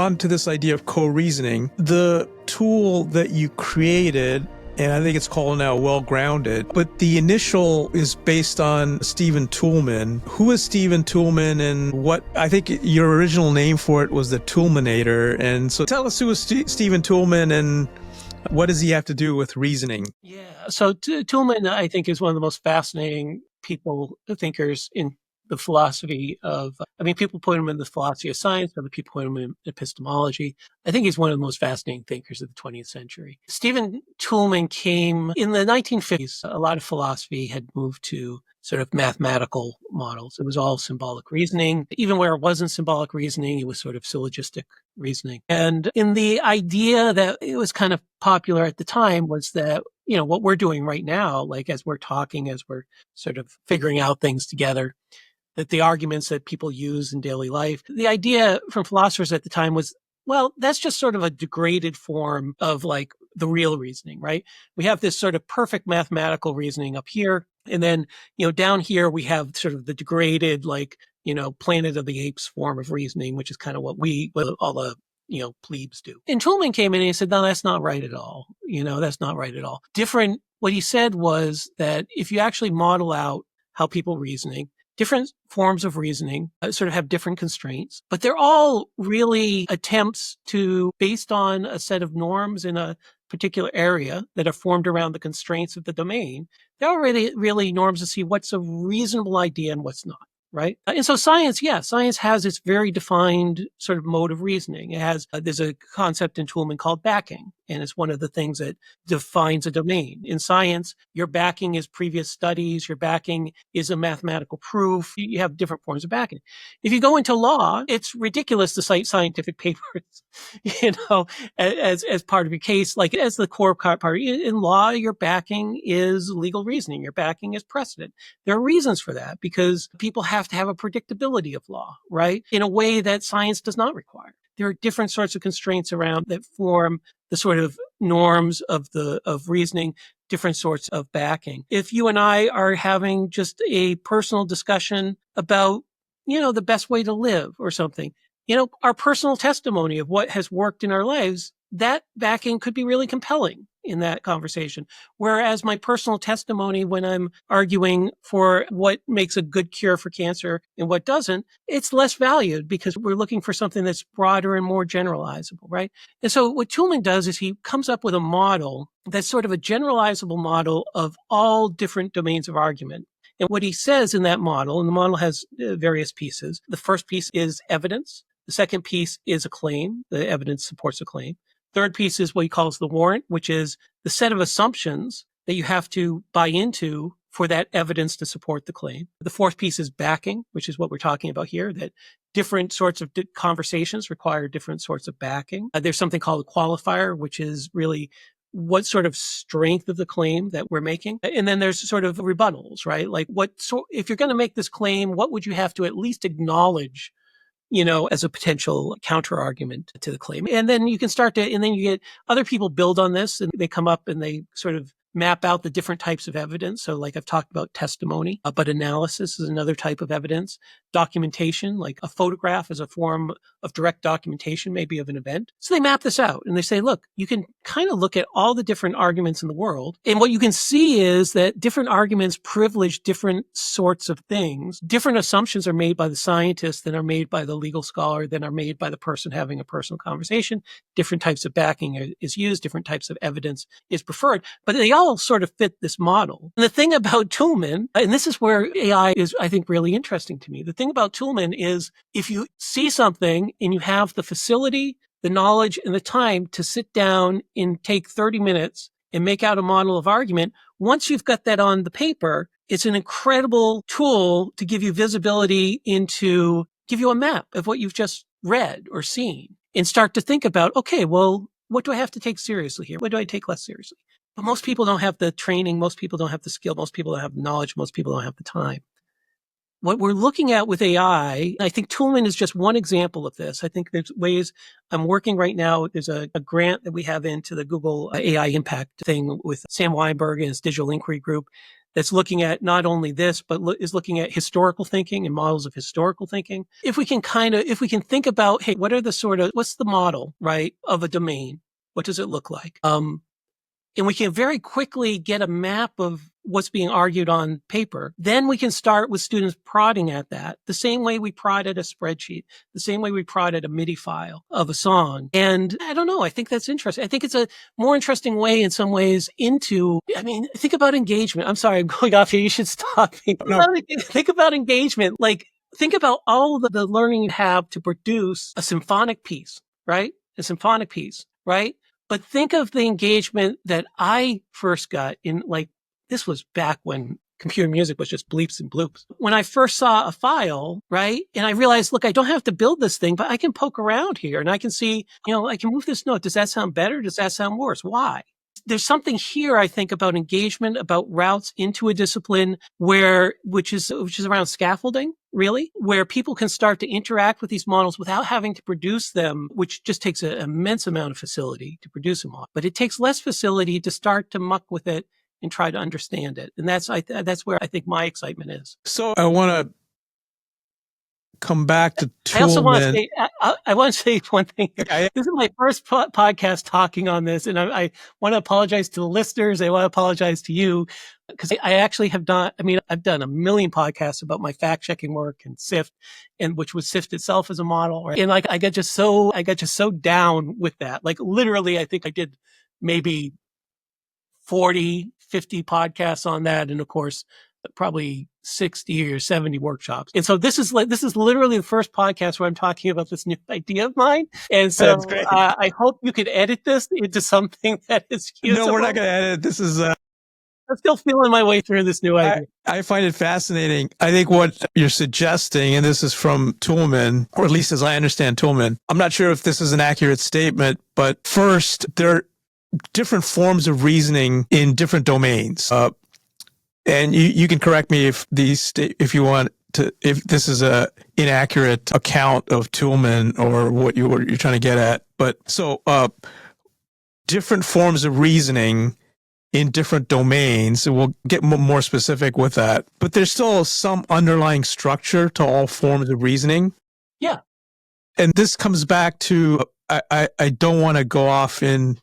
on to this idea of co-reasoning. The tool that you created, and I think it's called now Well-Grounded, but the initial is based on Stephen Toulmin. Who is Stephen Toulmin, and what, I think your original name for it was the Toulminator. And so tell us who is Stephen Toulmin and what does he have to do with reasoning? Yeah, so Toulmin, I think, is one of the most fascinating thinkers in the philosophy of, people put him in the philosophy of science, other people put him in epistemology. I think he's one of the most fascinating thinkers of the 20th century. Stephen Toulmin came in the 1950s. A lot of philosophy had moved to sort of mathematical models. It was all symbolic reasoning. Even where it wasn't symbolic reasoning, it was sort of syllogistic reasoning. And in the idea that it was kind of popular at the time was that, what we're doing right now, like as we're talking, as we're sort of figuring out things together, that the arguments that people use in daily life, the idea from philosophers at the time was, well, that's just sort of a degraded form of like the real reasoning, right? We have this sort of perfect mathematical reasoning up here. And then, down here we have sort of the degraded, like, Planet of the Apes form of reasoning, which is kind of what all the, plebes do. And Toulmin came in and he said, no, that's not right at all. That's not right at all. What he said was that if you actually model out how people reasoning, different forms of reasoning sort of have different constraints, but they're all really attempts to, based on a set of norms in a particular area that are formed around the constraints of the domain, they're already really norms to see what's a reasonable idea and what's not. Right. And so science has its very defined sort of mode of reasoning. It has, there's a concept in Toulmin called backing, and it's one of the things that defines a domain. In science, your backing is previous studies. Your backing is a mathematical proof. You have different forms of backing. If you go into law, it's ridiculous to cite scientific papers, as part of your case, like as the core part. In law, your backing is legal reasoning. Your backing is precedent. There are reasons for that because people have to have a predictability of law, right? In a way that science does not require. There are different sorts of constraints around that form the sort of norms of reasoning, different sorts of backing. If you and I are having just a personal discussion about, the best way to live or something, our personal testimony of what has worked in our lives, that backing could be really compelling in that conversation. Whereas my personal testimony when I'm arguing for what makes a good cure for cancer and what doesn't, it's less valued because we're looking for something that's broader and more generalizable, right? And so what Toulmin does is he comes up with a model that's sort of a generalizable model of all different domains of argument. And what he says in that model, and the model has various pieces. The first piece is evidence. The second piece is a claim. The evidence supports a claim. Third piece is what he calls the warrant, which is the set of assumptions that you have to buy into for that evidence to support the claim. The fourth piece is backing, which is what we're talking about here, that different sorts of conversations require different sorts of backing. There's something called a qualifier, which is really what sort of strength of the claim that we're making. And then there's sort of rebuttals, right? Like if you're going to make this claim, what would you have to at least acknowledge as a potential counter argument to the claim. And then you get other people build on this and they come up and they sort of map out the different types of evidence. So like I've talked about testimony, but analysis is another type of evidence. Documentation, like a photograph is a form of direct documentation, maybe of an event. So they map this out and they say, look, you can kind of look at all the different arguments in the world. And what you can see is that different arguments privilege different sorts of things. Different assumptions are made by the scientist than are made by the legal scholar, than are made by the person having a personal conversation. Different types of backing is used. Different types of evidence is preferred. But they all sort of fit this model. And the thing about Toulmin, and this is where AI is, I think, really interesting to me. The thing about Toulmin is if you see something and you have the facility, the knowledge, and the time to sit down and take 30 minutes and make out a model of argument, once you've got that on the paper, it's an incredible tool to give you visibility give you a map of what you've just read or seen and start to think about, okay, well, what do I have to take seriously here? What do I take less seriously? But most people don't have the training. Most people don't have the skill. Most people don't have the knowledge. Most people don't have the time. what we're looking at with AI, I think Toolman is just one example of this. I think there's ways I'm working right now. There's a grant that we have into the Google AI impact thing with Sam Weinberg and his digital inquiry group that's looking at not only this, but is looking at historical thinking and models of historical thinking. If we can think about, hey, what's the model, right, of a domain? What does it look like? And we can very quickly get a map of what's being argued on paper. Then we can start with students prodding at that the same way we prod at a spreadsheet, the same way we prod at a MIDI file of a song. And I don't know. I think that's interesting. I think it's a more interesting way in some ways think about engagement. I'm sorry, I'm going off here. You should stop me. No. Think about engagement. Like, think about all the learning you have to produce a symphonic piece, right? A symphonic piece, right? But think of the engagement that I first got in, like, this was back when computer music was just bleeps and bloops. When I first saw a file, right? And I realized, look, I don't have to build this thing, but I can poke around here and I can see, I can move this note. Does that sound better? Does that sound worse? Why? There's something here, I think, about engagement, about routes into a discipline which is around scaffolding, really, where people can start to interact with these models without having to produce them, which just takes an immense amount of facility to produce a model. But it takes less facility to start to muck with it and try to understand it. And that's where I think my excitement is. So I want to come back to Toolman. I also want to say, I want to say one thing here. This is my first podcast talking on this, and I want to apologize to the listeners. I want to apologize to you because I actually have done. I've done a million podcasts about my fact checking work and SIFT, and which was SIFT itself as a model. Right? And like I got just so down with that. Like literally, I think I did maybe 40, 50 podcasts on that, and of course, probably 60 or 70 workshops. And so this is literally the first podcast where I'm talking about this new idea of mine. And so I hope you could edit this into something that is usable. No, we're not going to edit. This is I'm still feeling my way through this new idea. I find it fascinating. I think what you're suggesting, and this is from Toolman, or at least as I understand Toolman, I'm not sure if this is an accurate statement, but first, there are different forms of reasoning in different domains. And you can correct me if you want to, if this is a inaccurate account of Toolman or what you're trying to get at. But so, different forms of reasoning in different domains. So we'll get more specific with that. But there's still some underlying structure to all forms of reasoning. Yeah. And this comes back to, I don't want to go off into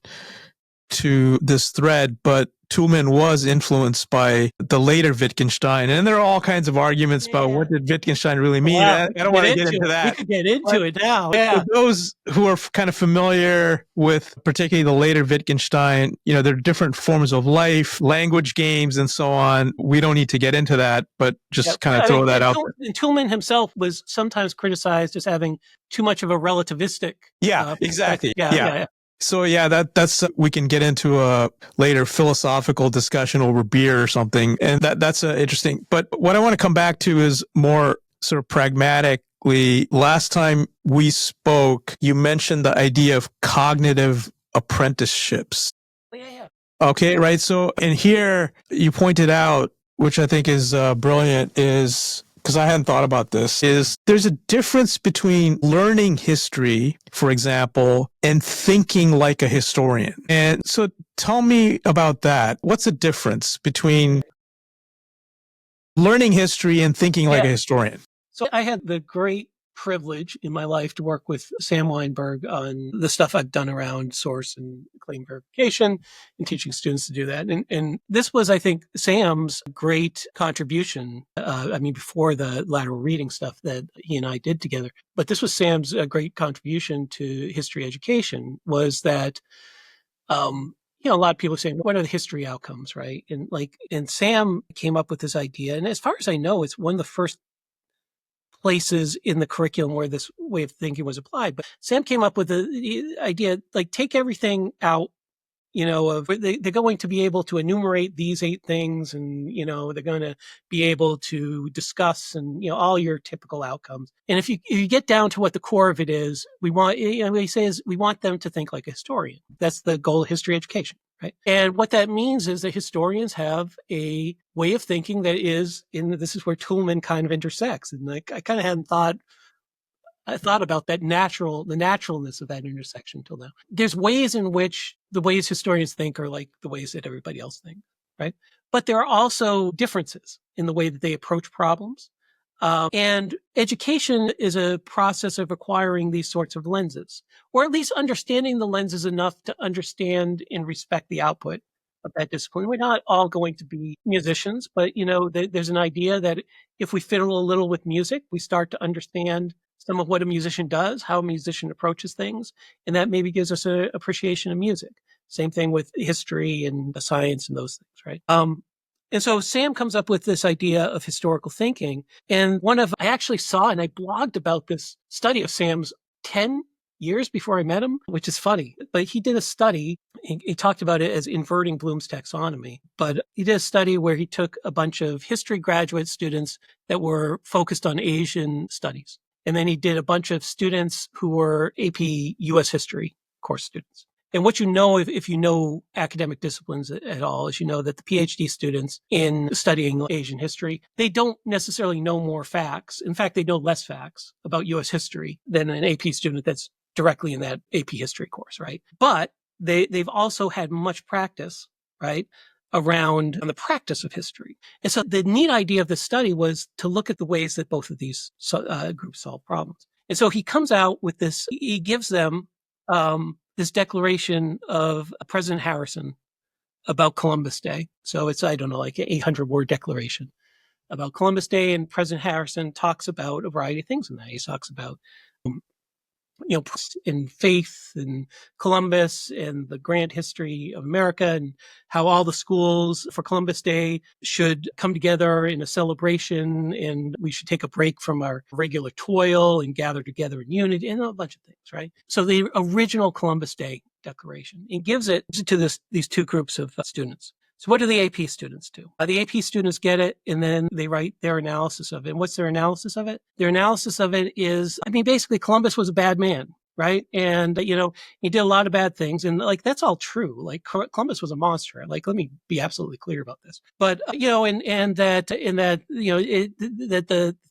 this thread, but Toolman was influenced by the later Wittgenstein, and there are all kinds of arguments about what did Wittgenstein really mean. Wow. I don't want to get into that. We could get into it now. Yeah. For those who are kind of familiar with particularly the later Wittgenstein, there are different forms of life, language games, and so on. We don't need to get into that, but just kind of throw that out there. And Toolman himself was sometimes criticized as having too much of a relativistic. Yeah, exactly. Yeah. So that's we can get into a later philosophical discussion over beer or something, and that's interesting. But what I want to come back to is more sort of pragmatically. Last time we spoke, you mentioned the idea of cognitive apprenticeships. Yeah. Okay, right. So, and here you pointed out, which I think is brilliant, is because I hadn't thought about this, is there's a difference between learning history, for example, and thinking like a historian. And so tell me about that. What's the difference between learning history and thinking like a historian? So I had the great privilege in my life to work with Sam Weinberg on the stuff I've done around source and claim verification and teaching students to do that. And this was, I think, Sam's great contribution. Before the lateral reading stuff that he and I did together, but this was Sam's great contribution to history education was that, a lot of people saying, what are the history outcomes, right? And Sam came up with this idea. And as far as I know, it's one of the first places in the curriculum where this way of thinking was applied. But Sam came up with the idea, like, take everything out, they're going to be able to enumerate these 8 things and, they're going to be able to discuss and, all your typical outcomes. And if you get down to what the core of it is, we want, what he says, we want them to think like a historian. That's the goal of history education, right? And what that means is that historians have a way of thinking that is, and this is where Toulmin kind of intersects. And like, I kind of hadn't thought about the naturalness of that intersection until now. There's ways in which the ways historians think are like the ways that everybody else thinks, right? But there are also differences in the way that they approach problems. And education is a process of acquiring these sorts of lenses, or at least understanding the lenses enough to understand and respect the output of that discipline. We're not all going to be musicians, but there's an idea that if we fiddle a little with music, we start to understand some of what a musician does, how a musician approaches things, and that maybe gives us an appreciation of music. Same thing with history and the science and those things, right? And so Sam comes up with this idea of historical thinking. And I actually saw and I blogged about this study of Sam's 10 years before I met him, which is funny. But he did a study. He talked about it as inverting Bloom's taxonomy. But he did a study where he took a bunch of history graduate students that were focused on Asian studies. And then he did a bunch of students who were AP US history course students. And what if you know academic disciplines at all, is that the PhD students in studying Asian history, they don't necessarily know more facts. In fact, they know less facts about US history than an AP student that's directly in that AP history course, right? But they've also had much practice, right, around on the practice of history. And so the neat idea of this study was to look at the ways that both of these groups solve problems. And so he comes out with this, he gives them this declaration of President Harrison about Columbus Day. So it's, I don't know, like an 800-word declaration about Columbus Day. And President Harrison talks about a variety of things in that. He talks about in faith and Columbus and the grand history of America, and how all the schools for Columbus Day should come together in a celebration, and we should take a break from our regular toil and gather together in unity, and a bunch of things, right? So the original Columbus Day Declaration, it gives it to these two groups of students. So what do the AP students do? The AP students get it, and then they write their analysis of it. And what's their analysis of it? Their analysis of it is, basically Columbus was a bad man, right? And, he did a lot of bad things. And like, that's all true. Like Columbus was a monster. Like, let me be absolutely clear about this. But,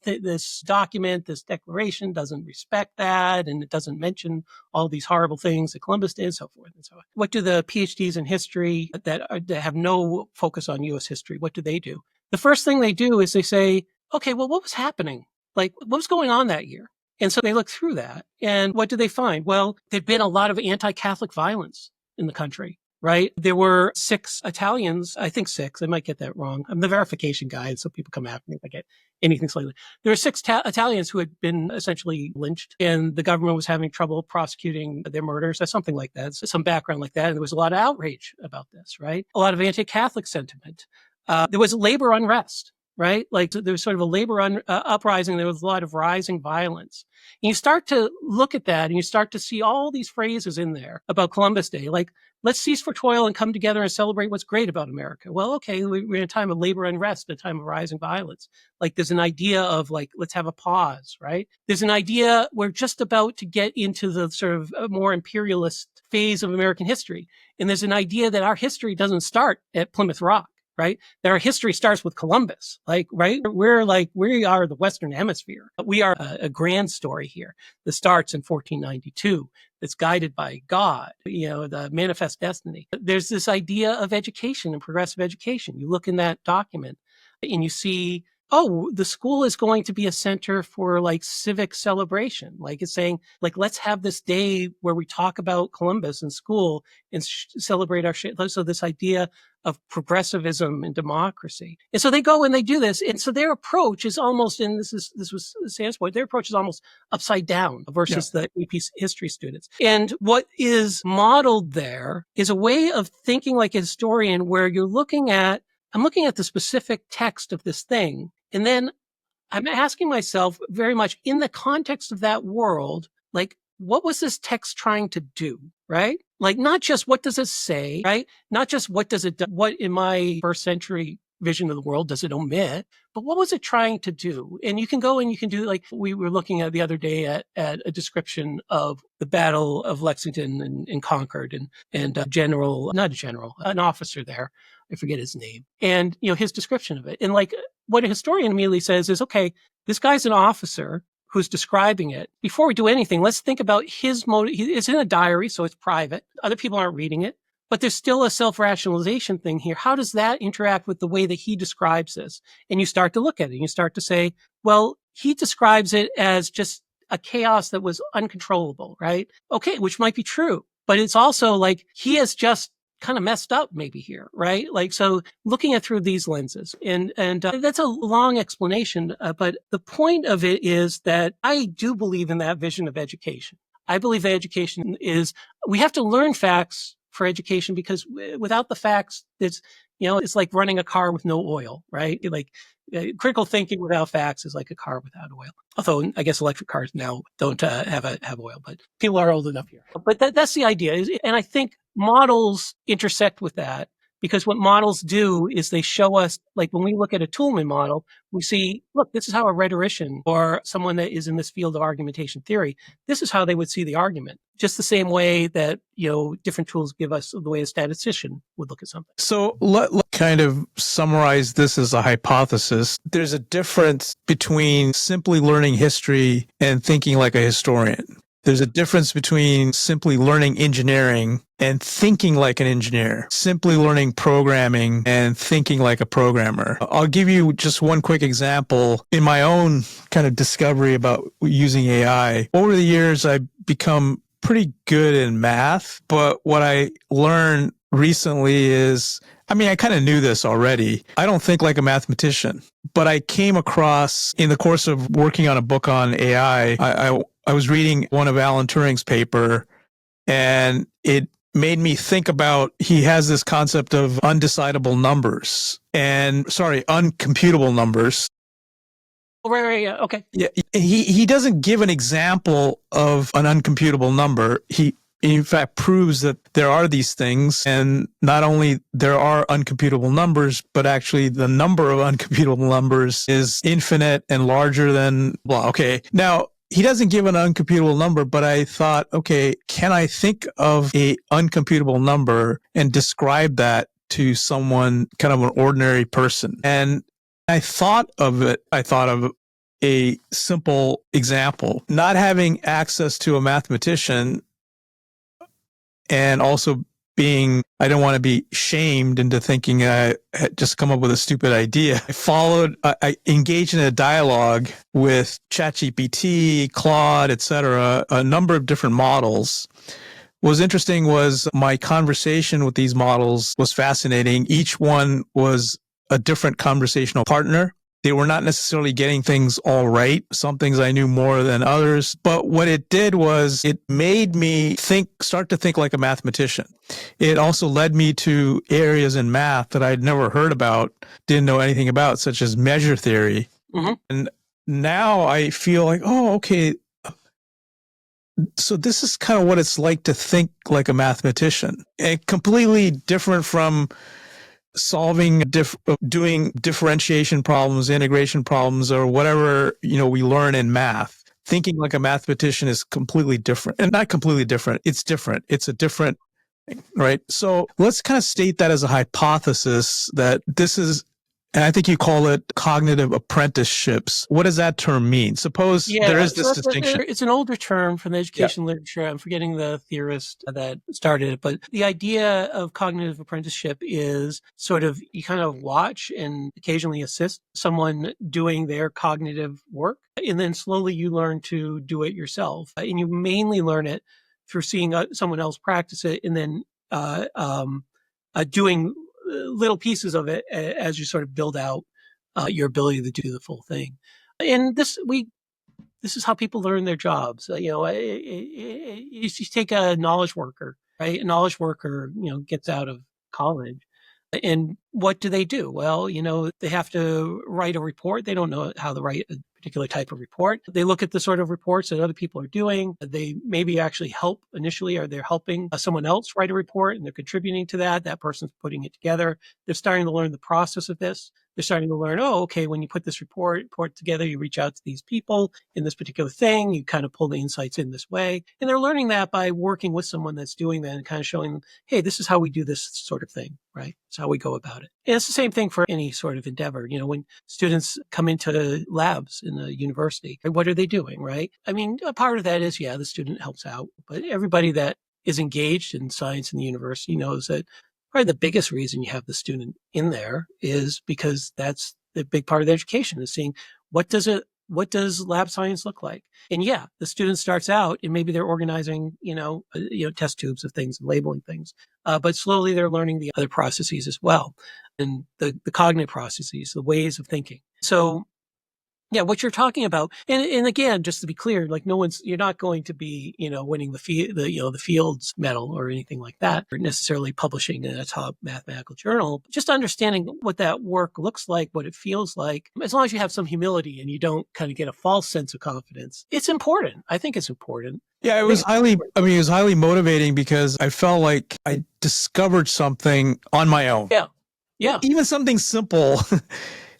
this document, this declaration doesn't respect that. And it doesn't mention all these horrible things that Columbus did, and so forth and so on. What do the PhDs in history that have no focus on U.S. history, what do they do? The first thing they do is they say, okay, well, what was happening? Like, what was going on that year? And so they look through that. And what do they find? Well, there'd been a lot of anti-Catholic violence in the country, right? There were 6 Italians, I think 6, I might get that wrong. I'm the verification guy, so people come after me if I get anything slightly. There were 6 Italians who had been essentially lynched, and the government was having trouble prosecuting their murders, or something like that, some background like that. And there was a lot of outrage about this, right? A lot of anti-Catholic sentiment. There was labor unrest, right? Like there was sort of a labor uprising. There was a lot of rising violence. And you start to look at that and you start to see all these phrases in there about Columbus Day, like, let's cease for toil and come together and celebrate what's great about America. Well, okay, we're in a time of labor unrest, a time of rising violence. Like there's an idea of like, let's have a pause, right? There's an idea we're just about to get into the sort of more imperialist phase of American history. And there's an idea that our history doesn't start at Plymouth Rock, right? That our history starts with Columbus, like, right? We are the Western Hemisphere. We are a grand story here that starts in 1492. That's guided by God, the manifest destiny. There's this idea of education and progressive education. You look in that document and you see, oh, the school is going to be a center for like civic celebration. Like it's saying, like, let's have this day where we talk about Columbus in school and celebrate our shit. So this idea of progressivism and democracy. And so they go and they do this. And so their approach is almost, and this was Sam's point, their approach is almost upside down versus the AP history students. And what is modeled there is a way of thinking like a historian where I'm looking at the specific text of this thing. And then I'm asking myself very much in the context of that world, like, what was this text trying to do, right? Like, not just what does it say, right? Not just what does it do, what in my first century vision of the world does it omit? But what was it trying to do? And you can go and you can do, like we were looking at the other day at a description of the Battle of Lexington and Concord, and an officer there, I forget his name, and his description of it. And like what a historian immediately says is, okay, this guy's an officer who's describing it. Before we do anything, let's think about his motive. It's in a diary, so it's private. Other people aren't reading it. But there's still a self-rationalization thing here. How does that interact with the way that he describes this? And you start to look at it and you start to say, well, he describes it as just a chaos that was uncontrollable, right? Okay, which might be true. But it's also like he has just kind of messed up maybe here, right? Like, so looking at through these lenses, and that's a long explanation, but the point of it is that I do believe in that vision of education. I believe that education we have to learn facts for education, because without the facts, it's like running a car with no oil, right? Like critical thinking without facts is like a car without oil. Although I guess electric cars now don't have oil, but people are old enough here. But that's the idea, and I think models intersect with that, because what models do is they show us, like when we look at a Toolman model, we see, look, this is how a rhetorician or someone that is in this field of argumentation theory, this is how they would see the argument. Just the same way that, different tools give us the way a statistician would look at something. So let kind of summarize this as a hypothesis. There's a difference between simply learning history and thinking like a historian. There's a difference between simply learning engineering and thinking like an engineer, simply learning programming and thinking like a programmer. I'll give you just one quick example. In my own kind of discovery about using AI, over the years, I've become pretty good in math, but what I learned recently is, I kind of knew this already. I don't think like a mathematician, but I came across in the course of working on a book on AI, I was reading one of Alan Turing's paper, and it made me think about, he has this concept of uncomputable numbers. Right, yeah, okay. Yeah, he doesn't give an example of an uncomputable number. He, in fact, proves that there are these things, and not only there are uncomputable numbers, but actually the number of uncomputable numbers is infinite and larger than blah. Okay, now he doesn't give an uncomputable number, but I thought, okay, can I think of a uncomputable number and describe that to someone, kind of an ordinary person? And I thought of a simple example. Not having access to a mathematician, and also I don't want to be shamed into thinking I had just come up with a stupid idea. I engaged in a dialogue with ChatGPT, Claude, etc., a number of different models. What was interesting was my conversation with these models was fascinating. Each one was a different conversational partner. They were not necessarily getting things all right. Some things I knew more than others. But what it did was it made me start to think like a mathematician. It also led me to areas in math that I'd never heard about, didn't know anything about, such as measure theory. Mm-hmm. And now I feel like, oh, okay, so this is kind of what it's like to think like a mathematician. And completely different from doing differentiation problems, integration problems, or whatever, we learn in math. Thinking like a mathematician is completely different, and not completely different. It's different. It's a different, right? So let's kind of state that as a hypothesis that this is, and I think you call it cognitive apprenticeships. What does that term mean? Suppose there is this distinction. It's an older term from the education literature. I'm forgetting the theorist that started it, but the idea of cognitive apprenticeship is sort of, you kind of watch and occasionally assist someone doing their cognitive work, and then slowly you learn to do it yourself. And you mainly learn it through seeing someone else practice it, and then doing little pieces of it as you sort of build out your ability to do the full thing. And this is how people learn their jobs. You take a knowledge worker, right? A knowledge worker, gets out of college and what do they do? Well, they have to write a report. They don't know how to write a particular type of report. They look at the sort of reports that other people are doing. They maybe actually help initially, or they're helping someone else write a report and they're contributing to that. That person's putting it together. They're starting to learn the process of this. They're starting to learn, oh, okay, when you put this report together, you reach out to these people in this particular thing, you kind of pull the insights in this way. And they're learning that by working with someone that's doing that and kind of showing them, hey, this is how we do this sort of thing, right? It's how we go about it. And it's the same thing for any sort of endeavor. When students come into labs in a university, what are they doing, right? I mean, a part of that is, the student helps out, but everybody that is engaged in science in the university knows that probably the biggest reason you have the student in there is because that's the big part of the education, is seeing what does lab science look like? And the student starts out and maybe they're organizing, test tubes of things and labeling things. But slowly they're learning the other processes as well, and the cognitive processes, the ways of thinking. So what you're talking about, and again, just to be clear, like you're not going to be, winning the Fields medal or anything like that, or necessarily publishing in a top mathematical journal. Just understanding what that work looks like, what it feels like, as long as you have some humility and you don't kind of get a false sense of confidence, it's important. I think it's important. Yeah, it was highly motivating because I felt like I discovered something on my own. Yeah. Even something simple.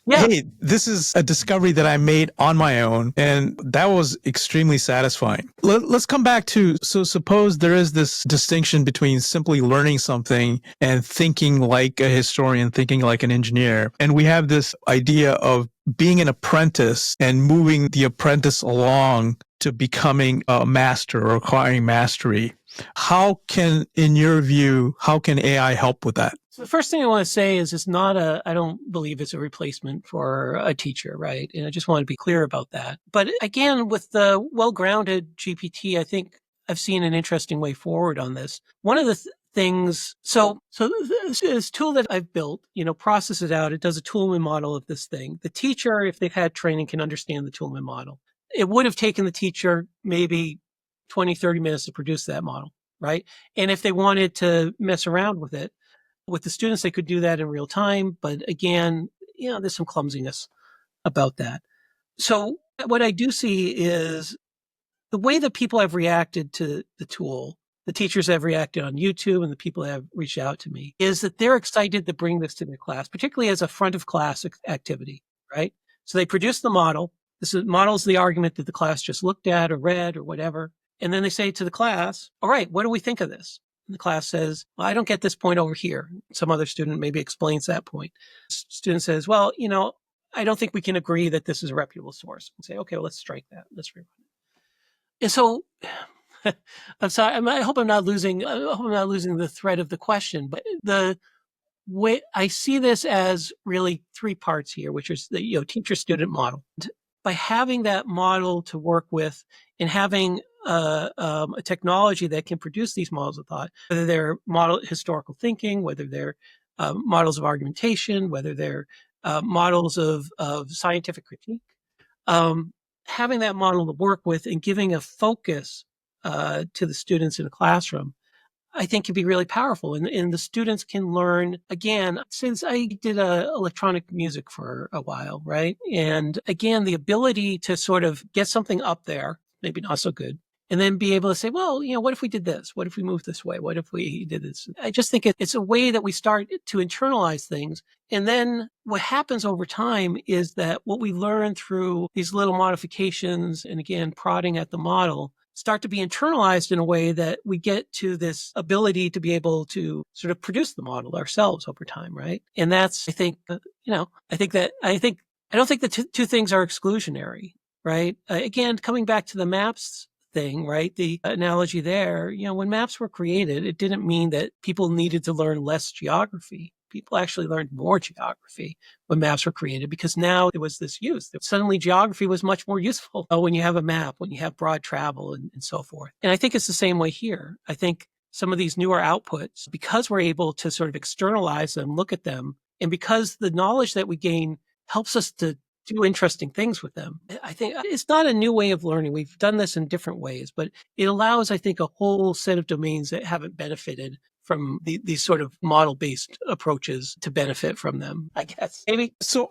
Yeah. Hey, this is a discovery that I made on my own, and that was extremely satisfying. Let's come back to, so suppose there is this distinction between simply learning something and thinking like a historian, thinking like an engineer. And we have this idea of being an apprentice and moving the apprentice along to becoming a master or acquiring mastery. In your view, how can AI help with that? So the first thing I want to say is I don't believe it's a replacement for a teacher, right? And I just want to be clear about that. But again, with the well-grounded GPT, I think I've seen an interesting way forward on this. One of the things, so this tool that I've built, processes it out. It does a Toolman model of this thing. The teacher, if they've had training, can understand the Toolman model. It would have taken the teacher maybe 20, 30 minutes to produce that model, right? And if they wanted to mess around with it, with the students, they could do that in real time. But again, there's some clumsiness about that. So what I do see is the way that people have reacted to the tool, the teachers have reacted on YouTube and the people that have reached out to me, is that they're excited to bring this to their class, particularly as a front of class activity, right? So they produce the model. Model's the argument that the class just looked at or read or whatever. And then they say to the class, all right, what do we think of this? And the class says, well, I don't get this point over here. Some other student maybe explains that point. Student says, well, I don't think we can agree that this is a reputable source. And say, okay, well, let's strike that. Let's rerun it. And so I'm sorry. I hope I'm not losing the thread of the question, but the way I see this as really three parts here, which is the teacher-student model. By having that model to work with and having a technology that can produce these models of thought, whether they're historical thinking, whether they're models of argumentation, whether they're models of scientific critique, having that model to work with and giving a focus to the students in a classroom, I think can be really powerful. And the students can learn, again, since I did electronic music for a while, right? And again, the ability to sort of get something up there, maybe not so good, and then be able to say, well, what if we did this? What if we moved this way? What if we did this? I just think it's a way that we start to internalize things. And then what happens over time is that what we learn through these little modifications and again, prodding at the model start to be internalized in a way that we get to this ability to be able to sort of produce the model ourselves over time, right? And that's, I think, I don't think the two things are exclusionary, right? Again, coming back to the maps thing, right? The analogy there, when maps were created, it didn't mean that people needed to learn less geography. People actually learned more geography when maps were created because now there was this use. Suddenly geography was much more useful when you have a map, when you have broad travel and so forth. And I think it's the same way here. I think some of these newer outputs, because we're able to sort of externalize them, look at them, and because the knowledge that we gain helps us to do interesting things with them. I think it's not a new way of learning. We've done this in different ways, but it allows, I think, a whole set of domains that haven't benefited from these sort of model-based approaches to benefit from them, I guess. Maybe. So,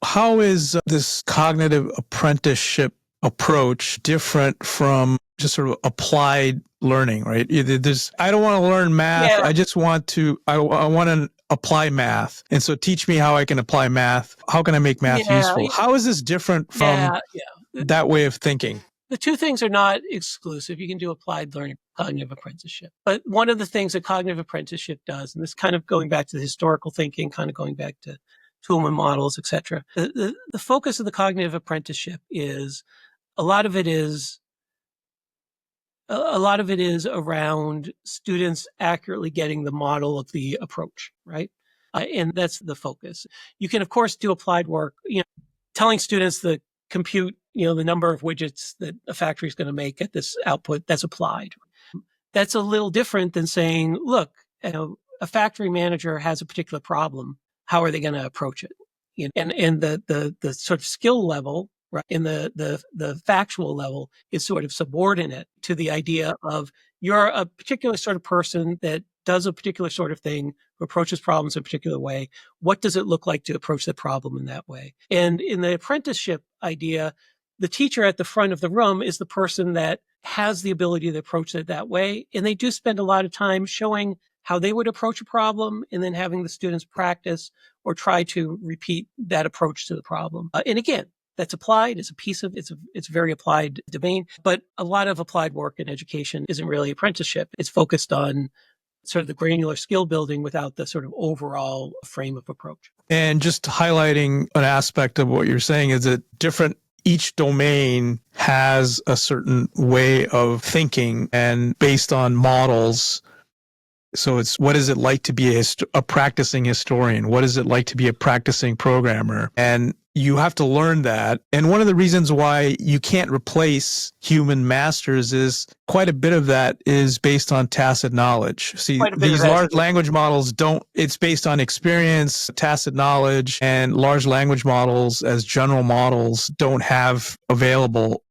how is this cognitive apprenticeship approach different from just sort of applied learning, right? I don't want to learn math. Yeah. I just want to, I want to apply math. And so teach me how I can apply math. How can I make math useful? How is this different from that way of thinking? The two things are not exclusive. You can do applied learning, cognitive apprenticeship. But one of the things that cognitive apprenticeship does, and this kind of going back to the historical thinking, kind of going back to Toolman models, et cetera, the focus of the cognitive apprenticeship is a lot of it is around students accurately getting the model of the approach, right? And that's the focus. You can, of course, do applied work, telling students the compute, the number of widgets that a factory is going to make at this output, that's applied. That's a little different than saying, look, a factory manager has a particular problem. How are they going to approach it? And the sort of skill level, right, in the factual level is sort of subordinate to the idea of you're a particular sort of person that does a particular sort of thing, who approaches problems in a particular way. What does it look like to approach the problem in that way? And in the apprenticeship idea, the teacher at the front of the room is the person that has the ability to approach it that way. And they do spend a lot of time showing how they would approach a problem and then having the students practice or try to repeat that approach to the problem. And again, that's applied. It's a piece of it's a very applied domain, but a lot of applied work in education isn't really apprenticeship. It's focused on sort of the granular skill building without the sort of overall frame of approach. And just highlighting an aspect of what you're saying is that each domain has a certain way of thinking and based on models. So it's what is it like to be a practicing historian? What is it like to be a practicing programmer? And you have to learn that. And one of the reasons why you can't replace human masters is quite a bit of that is based on tacit knowledge. See, these large language models it's based on experience, tacit knowledge, and large language models as general models don't have available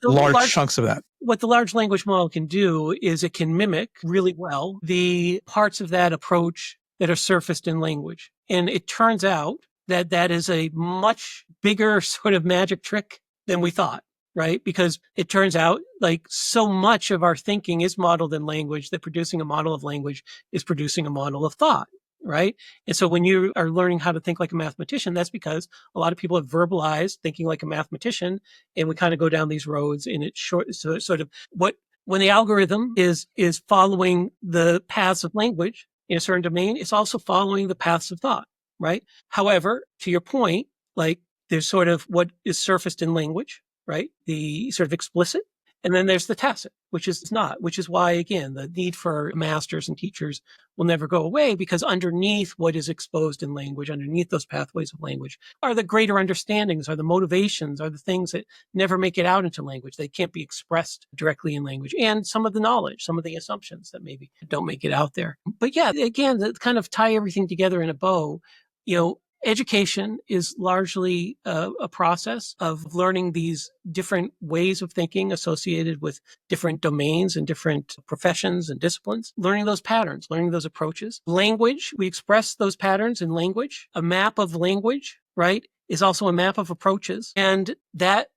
large chunks of that. What the large language model can do is it can mimic really well the parts of that approach that are surfaced in language. And it turns out that is a much bigger sort of magic trick than we thought, right? Because it turns out like so much of our thinking is modeled in language that producing a model of language is producing a model of thought. Right. And so when you are learning how to think like a mathematician, that's because a lot of people have verbalized thinking like a mathematician. And we kind of go down these roads and it's sort of when the algorithm is following the paths of language in a certain domain, it's also following the paths of thought. Right. However, to your point, like there's sort of what is surfaced in language, right? The sort of explicit. And then there's the tacit, which is not, which is why, again, the need for masters and teachers will never go away because underneath what is exposed in language, underneath those pathways of language are the greater understandings, are the motivations, are the things that never make it out into language. They can't be expressed directly in language and some of the knowledge, some of the assumptions that maybe don't make it out there. But yeah, again, to kind of tie everything together in a bow, education is largely a process of learning these different ways of thinking associated with different domains and different professions and disciplines, learning those patterns, learning those approaches. Language, we express those patterns in language. A map of language, right, is also a map of approaches. And that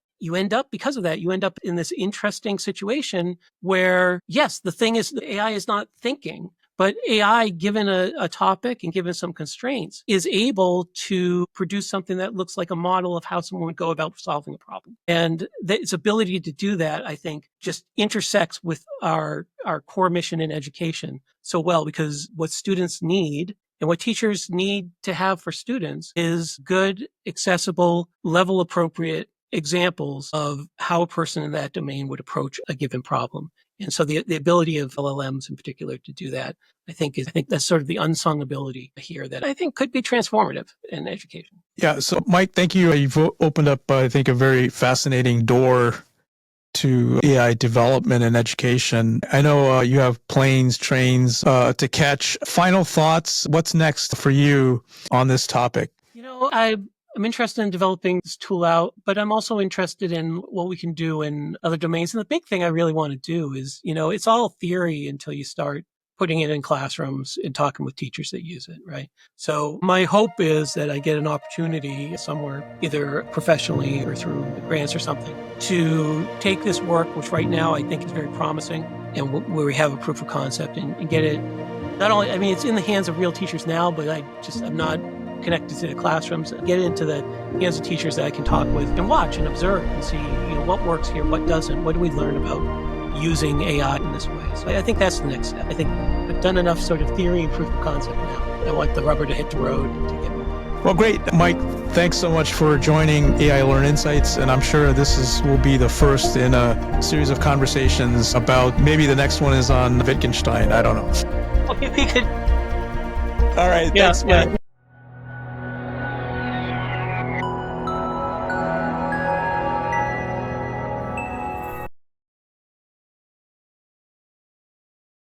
because of that, you end up in this interesting situation where, yes, the thing is, the AI is not thinking. But AI, given a topic and given some constraints, is able to produce something that looks like a model of how someone would go about solving a problem. And its ability to do that, I think, just intersects with our core mission in education so well, because what students need and what teachers need to have for students is good, accessible, level appropriate examples of how a person in that domain would approach a given problem. And so the ability of LLMs in particular to do that, I think that's sort of the unsung ability here that I think could be transformative in education. Yeah. So Mike, thank you. You've opened up, I think, a very fascinating door to AI development and education. I know you have planes, trains to catch. Final thoughts. What's next for you on this topic? I'm interested in developing this tool out, but I'm also interested in what we can do in other domains. And the big thing I really want to do is, it's all theory until you start putting it in classrooms and talking with teachers that use it, right? So my hope is that I get an opportunity somewhere, either professionally or through grants or something, to take this work, which right now I think is very promising, and where we have a proof of concept, and get it not only, I mean, it's in the hands of real teachers now, but I'm not connected to the classrooms, get it into the hands of teachers that I can talk with and watch and observe and see, what works here, what doesn't, what do we learn about using AI in this way. So I think that's the next step. I think I've done enough sort of theory and proof of concept now. I want the rubber to hit the road to get moving. Well, great. Mike, thanks so much for joining AI Learn Insights. And I'm sure will be the first in a series of conversations about, maybe the next one is on Wittgenstein. I don't know. Okay, we could. All right. Yeah, Thanks, Mike. yeah.